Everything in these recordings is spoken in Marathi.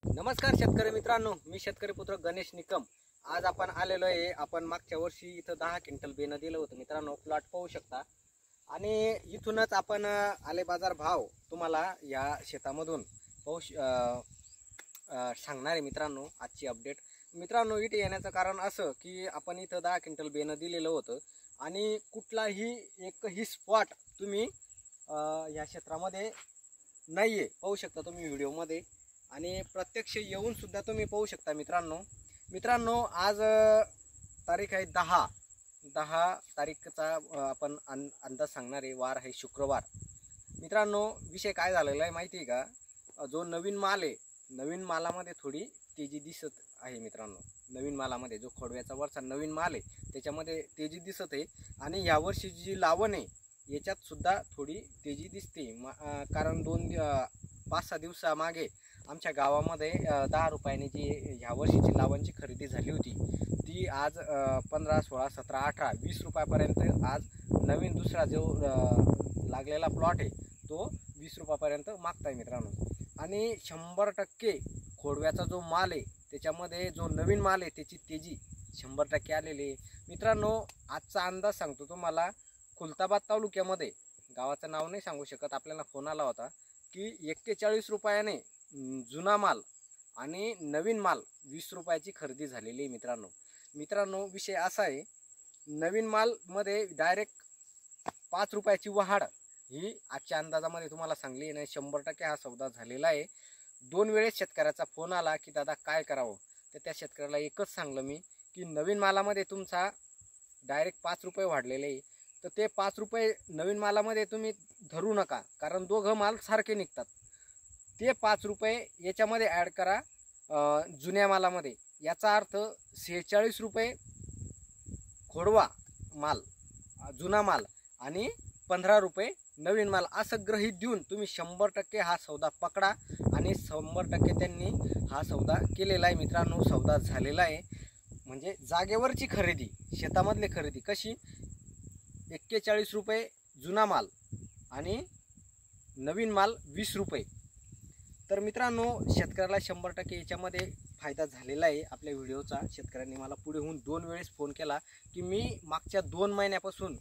नमस्कार शेतकरी मित्रांनो, मी शेतकरी पुत्र गणेश निकम। आज आपण आलेलो आहे, आपण मागच्या वर्षी इथं 10 क्विंटल बेन दिलं होतं मित्रांनो। प्लॉट पाहू शकता आणि इथूनच आपण आले बाजार भाव तुम्हाला या शेतामधून पाहू सांगणार आहे मित्रांनो। आजची अपडेट मित्रांनो, इथे येण्याचं कारण असं की आपण इथं 10 क्विंटल बेन दिलेलं होतं आणि कुठलाही एकही स्पॉट तुम्ही या क्षेत्रामध्ये नाहीये, पाहू शकता तुम्ही व्हिडिओमध्ये आणि प्रत्यक्ष येऊन सुद्धा तुम्ही पाहू शकता मित्रांनो। आज तारीख आहे 10 तारीखचा आपण अंदाज सांगणार आहे। वार आहे शुक्रवार मित्रांनो। विषय काय झालेला आहे माहिती आहे का? जो नवीन माल आहे, नवीन मालामध्ये थोडी तेजी दिसत आहे मित्रांनो। नवीन मालामध्ये जो खोडव्याचा वरचा नवीन माल आहे त्याच्यामध्ये तेजी दिसत आहे आणि यावर्षी जी लावण आहे याच्यात सुद्धा थोडी तेजी दिसते। कारण 5-6 दिवसामागे आमच्या गावामध्ये 10 रुपयाने जी ह्या वर्षीची लावणची खरेदी झाली होती ती आज 15, 16, 17, 18, 20 रुपयापर्यंत आज नवीन दुसरा जो लागलेला प्लॉट आहे तो 20 रुपयापर्यंत मागताय मित्रांनो। आणि 100% खोडव्याचा जो माल आहे त्याच्यामध्ये जो नवीन माल आहे त्याची तेजी 100% आलेली आहे मित्रांनो। आजचा अंदाज सांगतो तुम्हाला। खुलताबाद तालुक्यामध्ये, गावाचं नाव नाही सांगू शकत, आपल्याला फोन आला होता की 41 रुपयाने जुना माल आणि नवीन माल 20 रुपयाची खरेदी झालेली आहे मित्रांनो। विषय असा आहे, नवीन माल मध्ये डायरेक्ट 5 रुपयाची वाढ ही आजच्या अंदाजामध्ये तुम्हाला सांगली नाही। 100% हा सौदा झालेला आहे। 2 वेळेस शेतकऱ्याचा फोन आला की दादा काय करावं, तर त्या शेतकऱ्याला एकच सांगलं मी की नवीन मालामध्ये तुमचा डायरेक्ट 5 रुपये वाढलेले आहे, तर ते 5 रुपये नवीन मालामध्ये तुम्ही धरू नका, कारण दोघं माल सारखे निघतात। ते 5 रुपये याच्यामध्ये ॲड करा जुन्या मालामध्ये। याचा अर्थ 46 रुपये खोडवा माल जुना माल आणि 15 रुपये नवीन माल असं गृहीत देऊन तुम्ही 100% हा सौदा पकडा आणि 100% त्यांनी हा सौदा केलेला आहे मित्रांनो। सौदा झालेला आहे म्हणजे जागेवरची खरेदी, शेतामधली खरेदी कशी। 41 रुपये जुना माल आणि नवीन माल 20 रुपये। तर मित्रांनो, शेतकऱ्याला 100% याच्यामध्ये फायदा झालेला आहे आपल्या व्हिडिओचा। शेतकऱ्यांनी मला पुढे होऊन 2 वेळेस फोन केला की मी मागच्या 2 महिन्यापासून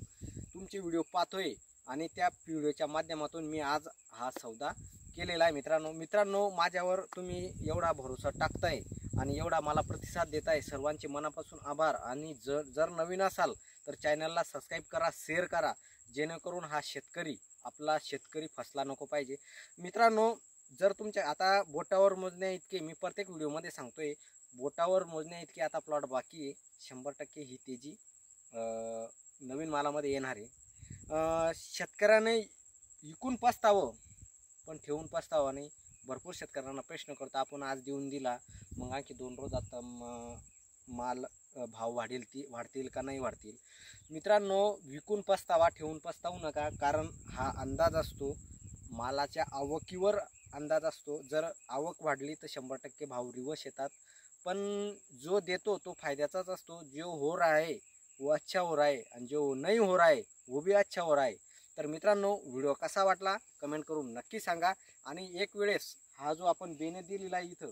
तुमचे व्हिडिओ पाहतोय आणि त्या व्हिडिओच्या माध्यमातून मी आज हा सौदा केलेला आहे मित्रांनो। माझ्यावर तुम्ही एवढा भरोसा टाकताय आणि एवढा मला प्रतिसाद देताय, सर्वांचे मनापासून आभार। आणि जर नवीन असाल तर चॅनलला सबस्क्राईब करा, शेअर करा, जेणेकरून हा आपला शेतकरी फसला नको पाहिजे मित्रांनो। जर तुमच्या आता बोटावर मोजण्या इतके, मी प्रत्येक व्हिडिओमध्ये सांगतोय, बोटावर मोजण्या इतके आता प्लॉट बाकी आहे। 100% ही तेजी नवीन मालामध्ये येणार आहे। शेतकऱ्याने विकून पस्तावं पण ठेवून पस्तावा नाही। भरपूर शेतकऱ्यांना प्रश्न करतो आपण आज देऊन दिला मग आणखी 2 रोजात माल भाव वाढतील का नाही वाढतील। मित्रांनो, विकून पस्तावा, ठेवून पस्तावू नका, कारण हा अंदाज असतो, मालाच्या आवकीवर अंदाज असतो। जर आवक वाढली तर 100% भाव रिवर्स येतात, पण जो देतो तो फायद्याचाच असतो। जो हो रहा है वो अच्छा हो रहा है आणि जो नहीं हो रहा है वो भी अच्छा हो रहा है। तर मित्रांनो, व्हिडिओ कसा वाटला कमेंट करून नक्की सांगा। आणि एक वेळेस हा जो आपण बेने दिलेला आहे, इथं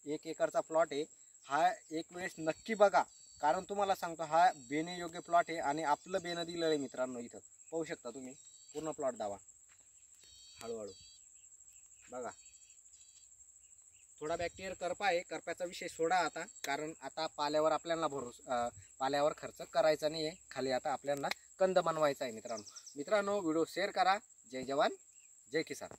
1 एकरचा प्लॉट आहे, हा एक वेळेस नक्की बघा, कारण तुम्हाला सांगतो हा बेने योग्य प्लॉट आहे आणि आपलं बेनं दिलेलं आहे मित्रांनो। इथं पाहू शकता तुम्ही, पूर्ण प्लॉट दावा हळूहळू बघा। थोडा बॅक्टेरिया करपा आहे, करप्याचा विषय सोडा आता, कारण आता पाल्यावर आपल्याला पाल्यावर खर्च करायचा नाही आहे, खाली आता आपल्याला कंद बनवायचा आहे मित्रांनो। व्हिडिओ शेअर करा। जय जवान जय किसान।